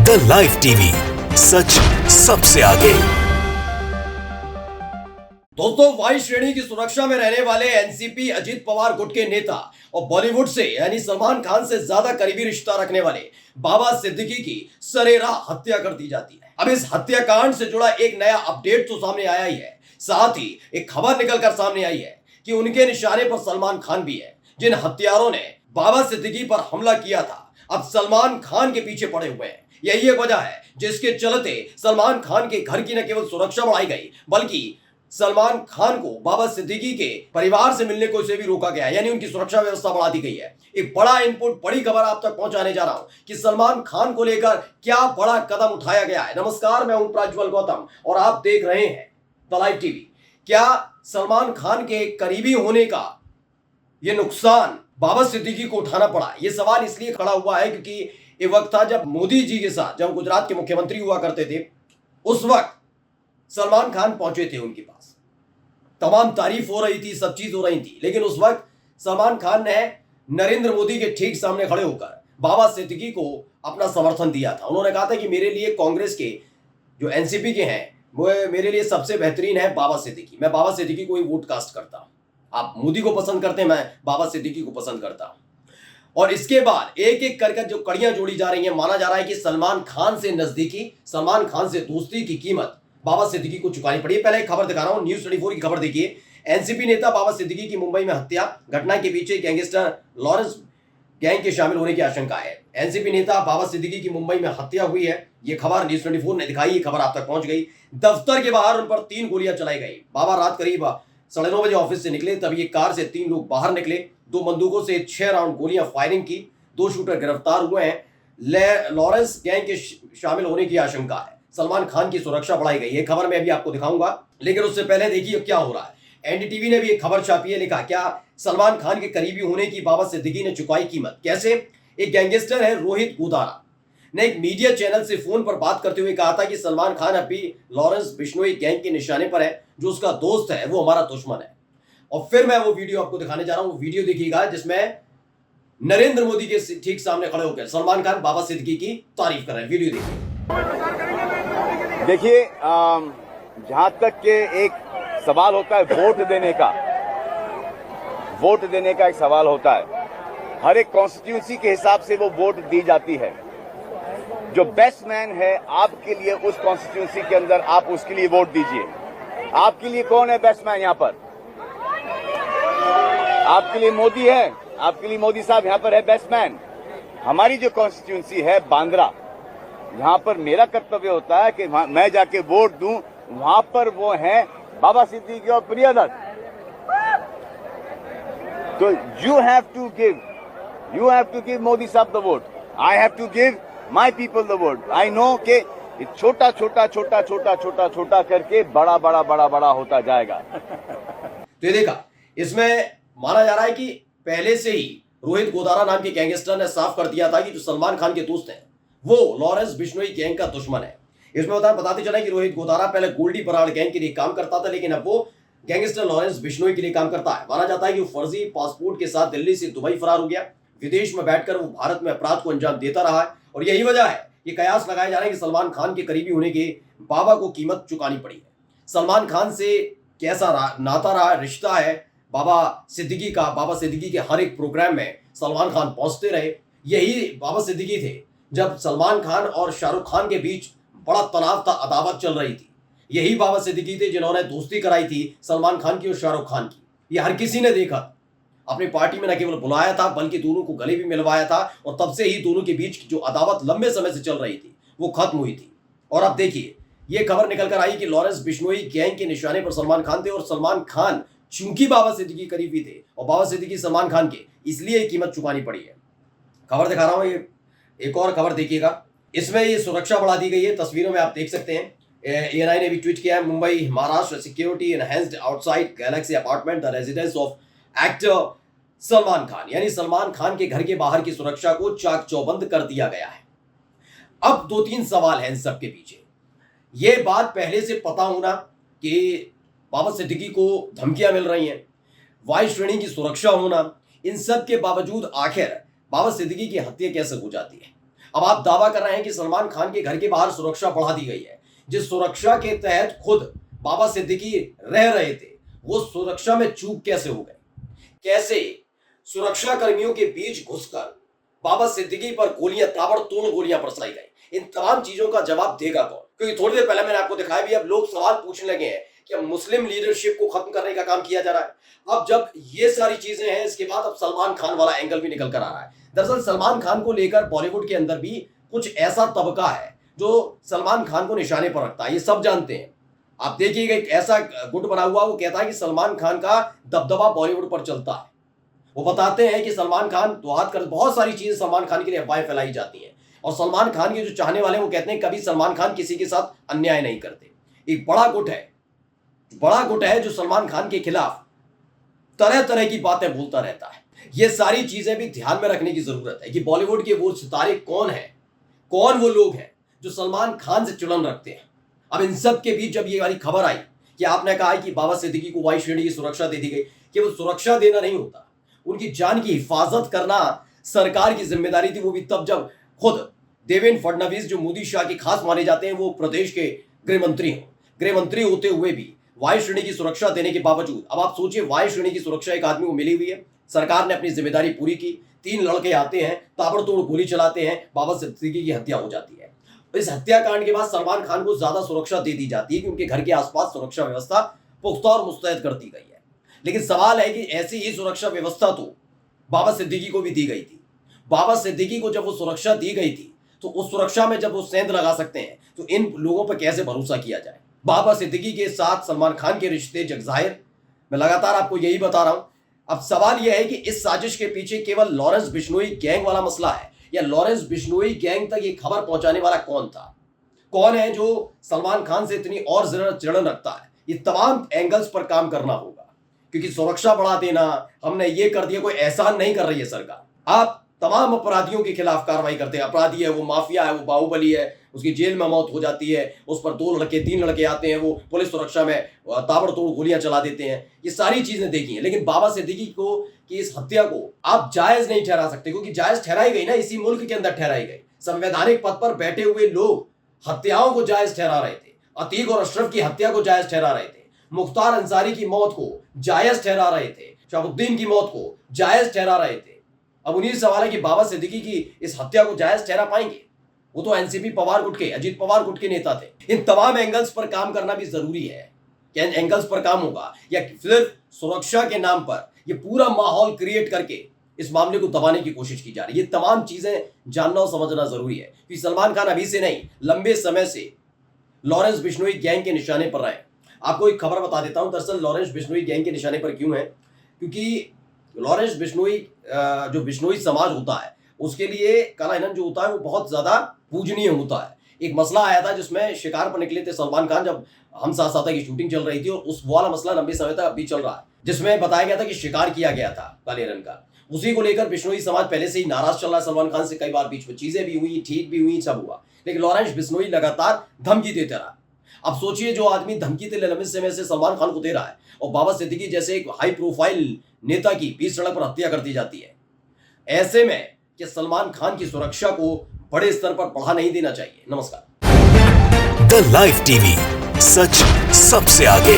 The live TV, सच सबसे आगे। दोस्तों, वायु श्रेणी की सुरक्षा में रहने वाले एनसीपी अजीत पवार गुट के नेता और बॉलीवुड से यानी सलमान खान से ज्यादा करीबी रिश्ता रखने वाले बाबा सिद्दीकी की सरेराह हत्या कर दी जाती है। अब इस हत्याकांड से जुड़ा एक नया अपडेट तो सामने आया ही है, साथ ही एक खबर निकलकर सामने आई है कि उनके निशाने पर सलमान खान भी है। जिन हत्यारों ने बाबा सिद्दीकी पर हमला किया था, अब सलमान खान के पीछे पड़े हुए हैं। यही एक वजह है जिसके चलते सलमान खान के घर की न केवल सुरक्षा बढ़ाई गई, बल्कि सलमान खान को बाबा सिद्दीकी के परिवार से मिलने को से भी रोका गया, यानी उनकी सुरक्षा व्यवस्था बढ़ा दी गई है। एक बड़ा इनपुट, बड़ी खबर आप तक पहुंचाने जा रहा हूं कि सलमान खान को लेकर क्या बड़ा कदम उठाया गया है। नमस्कार, मैं हूं प्रज्वल गौतम और आप देख रहे हैं द लाइव टीवी। क्या सलमान खान के करीबी होने का ये नुकसान बाबा सिद्दीकी को उठाना पड़ा? ये सवाल इसलिए खड़ा हुआ है क्योंकि एक वक्त था जब मोदी जी के साथ, जब गुजरात के मुख्यमंत्री हुआ करते थे, उस वक्त सलमान खान पहुंचे थे उनके पास। तमाम तारीफ हो रही थी, सब चीज हो रही थी, लेकिन उस वक्त सलमान खान ने नरेंद्र मोदी के ठीक सामने खड़े होकर बाबा सिद्दीकी को अपना समर्थन दिया था। उन्होंने कहा था कि मेरे लिए कांग्रेस के जो एनसीपी के हैं वो मेरे लिए सबसे बेहतरीन है बाबा सिद्दीकी। मैं बाबा सिद्दीकी को ही वोट कास्ट करता हूं। आप मोदी को पसंद करते हैं, मैं बाबा सिद्दीकी को पसंद करता हूं। और इसके बाद एक एक करके जो कड़ियां जोड़ी जा रही हैं, माना जा रहा है कि सलमान खान से नजदीकी, सलमान खान से दोस्ती की कीमत बाबा सिद्दीकी को चुकानी पड़ी। पहले एक खबर दिखा रहा हूं, न्यूज़ 24 की खबर देखिए। एनसीपी नेता बाबा सिद्दीकी की मुंबई में हत्या, घटना के पीछे गैंगस्टर लॉरेंस गैंग के शामिल होने की आशंका है। एनसीपी नेता बाबा सिद्दीकी की मुंबई में हत्या हुई है, ये खबर न्यूज़ 24 ने दिखाई। ये खबर आप तक पहुंच गई। दफ्तर के बाहर उन पर 3 गोलियां चलाई गई। बाबा रात करीब 9:30 बजे ऑफिस से निकले, तब ये कार से 3 लोग बाहर निकले, 2 बंदूकों से 6 राउंड गोलियां फायरिंग की। 2 शूटर गिरफ्तार हुए हैं। लॉरेंस गैंग के शामिल होने की आशंका है। सलमान खान की सुरक्षा बढ़ाई गई है। खबर मैं अभी आपको दिखाऊंगा, लेकिन उससे पहले देखिए क्या हो रहा है। एनडीटीवी ने भी एक खबर छापी है, लिखा क्या सलमान खान के करीबी होने की बाबा सिद्दीकी ने चुकाई कीमत। कैसे? एक गैंगस्टर है रोहित गोदारा ने एक मीडिया चैनल से फोन पर बात करते हुए कहा था कि सलमान खान अभी लॉरेंस बिश्नोई गैंग के निशाने पर है, जो उसका दोस्त है वो हमारा दुश्मन है। और फिर मैं वो वीडियो आपको दिखाने जा रहा हूं। वीडियो देखिएगा जिसमें नरेंद्र मोदी के ठीक सामने खड़े होकर सलमान खान बाबा सिद्दीकी की तारीफ कर रहे हैं। वीडियो देखिए, जहां तक के एक सवाल होता है वोट देने का एक सवाल होता है। हर एक कॉन्स्टिट्यूंसी के हिसाब से वो वोट दी जाती है। जो बेस्ट मैन है आपके लिए उस कॉन्स्टिट्यूंसी के अंदर, आप उसके लिए वोट दीजिए। आपके लिए कौन है बेस्ट मैन यहाँ पर? आपके लिए मोदी है, आपके लिए मोदी साहब यहाँ पर है बेस्ट मैन। हमारी जो कॉन्स्टिट्यूंसी है बांद्रा, यहाँ पर मेरा कर्तव्य होता है कि मैं जाके वोट दूं। वहां पर वो हैं बाबा सिद्दीकी और प्रियदत्त। तो you have to give Modi साहब the vote. I have to give my people the vote. I know कि छोटा छोटा करके बड़ा होता जाएगा। तो ये देखा, इसमें माना जा रहा है कि पहले से ही रोहित गोदारा नाम के गैंगस्टर ने साफ कर दिया था कि जो सलमान खान के दोस्त हैं वो लॉरेंस बिश्नोई गैंग का दुश्मन है। इसमें बताते चला कि रोहित गोदारा पहले गोल्डी बराड़ गैंग के लिए काम करता था, लेकिन अब वो गैंगस्टर लॉरेंस बिश्नोई के लिए काम करता है। माना जाता है कि वो फर्जी पासपोर्ट के साथ दिल्ली से दुबई फरार हो गया। विदेश में बैठकर वो भारत में अपराध को अंजाम देता रहा है, और यही वजह है ये कयास लगाए जा रहे हैं कि सलमान खान के करीबी होने के बाबा को कीमत चुकानी पड़ी है। सलमान खान से कैसा नाता रहा, रिश्ता है बाबा सिद्दीकी का। बाबा सिद्दीकी के हर एक प्रोग्राम में सलमान खान पहुंचते रहे। यही बाबा सिद्दीकी थे जब सलमान खान और शाहरुख खान के बीच बड़ा तनाव था, अदावत चल रही थी। यही बाबा सिद्दीकी थे जिन्होंने दोस्ती कराई थी सलमान खान की और शाहरुख खान की। ये हर किसी ने देखा, अपनी पार्टी में न केवल बुलाया था बल्कि दोनों को गले भी मिलवाया था, और तब से ही दोनों के बीच जो अदावत लंबे समय से चल रही थी वो खत्म हुई थी। और अब देखिए, ये खबर निकल कर आई कि लॉरेंस बिश्नोई गैंग के निशाने पर सलमान खान थे, और सलमान खान चूंकि बाबा सिद्दीकी करीबी थे और बाबा सिद्दीकी सलमान खान के, इसलिए कीमत चुकानी पड़ी है। खबर दिखा रहा हूं, ये एक और खबर देखिएगा। इसमें ये सुरक्षा बढ़ा दी गई है, तस्वीरों में आप देख सकते हैं। एएनआई ने भी ट्वीट किया है, Mumbai Maharashtra security enhanced outside Galaxy apartment the residence of actor Salman Khan, यानी सलमान खान के घर के बाहर की सुरक्षा को चाक चौबंद कर दिया गया है। अब 2-3 सवाल हैं इन सब के पीछे। ये बात पहले से पता होना कि बाबा सिद्दीकी को धमकियां मिल रही हैं, वायु श्रेणी की सुरक्षा होना, इन सब के बावजूद आखिर बाबा सिद्दीकी की हत्या कैसे हो जाती है? अब आप दावा कर रहे हैं कि सलमान खान के घर के बाहर सुरक्षा बढ़ा दी गई है। जिस सुरक्षा के तहत खुद बाबा सिद्दीकी रह रहे थे, वो सुरक्षा में चूक कैसे हो गए? कैसे सुरक्षा कर्मियों के बीच घुसकर बाबा सिद्दीकी पर गोलियां, ताबड़तोड़ गोलियां बरसाई गई? इन तमाम चीजों का जवाब देगा कौन? क्योंकि थोड़ी देर पहले मैंने आपको दिखाया भी, अब लोग सवाल पूछने लगे हैं कि अब मुस्लिम लीडरशिप को खत्म करने का काम किया जा रहा है। अब जब ये सारी चीजें हैं, इसके बाद अब सलमान खान वाला एंगल भी निकल कर आ रहा है। दरअसल सलमान खान को लेकर बॉलीवुड के अंदर भी कुछ ऐसा तबका है जो सलमान खान को निशाने पर रखता है, ये सब जानते हैं। आप देखिएगा, एक ऐसा गुट बना हुआ, वो कहता है कि सलमान खान का दबदबा बॉलीवुड पर चलता है। वो बताते हैं कि सलमान खान तो हाथ कर, बहुत सारी चीजें सलमान खान के लिए अफवाहें फैलाई जाती हैं, और सलमान खान के जो चाहने वाले हैं वो कहते हैं कभी सलमान खान किसी के साथ अन्याय नहीं करते। एक बड़ा गुट है जो सलमान खान के खिलाफ तरह तरह की बातें बोलता रहता है। ये सारी चीजें भी ध्यान में रखने की जरूरत है कि बॉलीवुड के वो सितारे कौन हैं, कौन वो लोग हैं जो सलमान खान से चिड़न रखते हैं। अब इन सब के बीच जब ये वाली खबर आई कि आपने कहा कि बाबा सिद्दीकी को वाई श्रेणी की सुरक्षा दे दी गई, कि वो सुरक्षा देना नहीं होता, उनकी जान की हिफाजत करना सरकार की जिम्मेदारी थी। वो भी तब जब खुद देवेंद्र फडणवीस, जो मोदी शाह के खास माने जाते हैं, वो प्रदेश के गृह मंत्री होते हुए भी वायु श्रेणी की सुरक्षा देने के बावजूद, अब आप सोचिए, वायु श्रेणी की सुरक्षा एक आदमी को मिली हुई है, सरकार ने अपनी जिम्मेदारी पूरी की, 3 लड़के आते हैं, ताबड़तोड़ गोली चलाते हैं, बाबा सिद्दीकी की हत्या हो जाती है। इस हत्याकांड के बाद सलमान खान को ज्यादा सुरक्षा दे दी जाती है कि उनके घर के आसपास सुरक्षा व्यवस्था पुख्ता और मुस्तैद कर दी गई है। लेकिन सवाल है कि ऐसी ही सुरक्षा व्यवस्था तो बाबा सिद्दीकी को भी दी गई थी। बाबा सिद्दीकी को जब वो सुरक्षा दी गई थी, तो उस सुरक्षा में जब वो सेंध लगा सकते हैं, तो इन लोगों पर कैसे भरोसा किया जाए? बाबा सिद्दीकी के साथ सलमान खान के रिश्ते जगजाहिर, मैं लगातार आपको यही बता रहा हूं। अब सवाल यह है कि इस साजिश के पीछे केवल लॉरेंस बिश्नोई गैंग वाला मसला है, या लॉरेंस बिश्नोई गैंग तक ये खबर पहुंचाने वाला कौन था? कौन है जो सलमान खान से इतनी और चिड़न रखता है? ये तमाम एंगल्स पर काम करना होगा, क्योंकि सुरक्षा बढ़ा देना, हमने ये कर दिया, कोई एहसान नहीं कर रही है सरकार। आप तमाम अपराधियों के खिलाफ कार्रवाई करते हैं। अपराधी है, वो माफिया है, वो बाहुबली है, उसकी जेल में मौत हो जाती है, उस पर 2 लड़के 3 लड़के आते हैं, वो पुलिस सुरक्षा में ताबड़तोड़ गोलियां चला देते हैं। ये सारी चीजें देखी हैं, लेकिन बाबा सिद्दीकी को की इस हत्या को आप जायज नहीं ठहरा सकते, क्योंकि जायज ठहराई गई ना, इसी मुल्क के अंदर ठहराई गई। संवैधानिक पद पर बैठे हुए लोग हत्याओं को जायज ठहरा रहे थे, अतीक और अशरफ की हत्या को जायज ठहरा रहे थे, मुख्तार अंसारी की मौत को जायज ठहरा रहे थे, शहाबुद्दीन की मौत को जायज ठहरा रहे थे। अब उन्हीं सवाल है कि बाबा सिद्दीकी की इस हत्या को जायज ठहरा पाएंगे? वो तो एनसीपी पवार गुट के, अजीत पवार गुट के नेता थे। इन तमाम एंगल्स पर काम करना भी जरूरी है। क्या इन एंगल्स पर काम होगा, या सिर्फ सुरक्षा के नाम पर ये पूरा माहौल क्रिएट करके इस मामले को दबाने की कोशिश की जा रही है? ये तमाम चीजें जानना और समझना जरूरी है, क्योंकि सलमान खान अभी से नहीं, लंबे समय से लॉरेंस बिश्नोई गैंग के निशाने पर रहे। आपको एक खबर बता देता हूं, दरअसल लॉरेंस बिश्नोई गैंग के निशाने पर क्यों है? क्योंकि लॉरेंस बिश्नोई, जो बिश्नोई समाज होता है, उसके लिए काला हिरन जो होता है वो बहुत ज्यादा पूजनीय होता है। एक मसला आया था जिसमें शिकार पर निकले थे सलमान खान, जब हम साथ साथ की शूटिंग चल रही थी, और उस वाला मसला लंबे समय तक अभी चल रहा है, जिसमें बताया गया था कि शिकार किया गया था काले हिरन का। उसी को लेकर बिश्नोई समाज पहले से ही नाराज चल रहा है सलमान खान से। कई बार बीच में चीजें भी हुई, ठीक भी हुई, सब हुआ, लेकिन लॉरेंस बिश्नोई लगातार धमकी देते रहा। अब सोचिए, जो आदमी धमकी लंबे समय से सलमान खान को दे रहा है, और बाबा सिद्दीकी जैसे एक हाई प्रोफाइल नेता की बीच सड़क पर हत्या कर दी जाती है, ऐसे में कि सलमान खान की सुरक्षा को बड़े स्तर पर बढ़ा नहीं देना चाहिए। नमस्कार। द लाइव टीवी, सच सबसे आगे।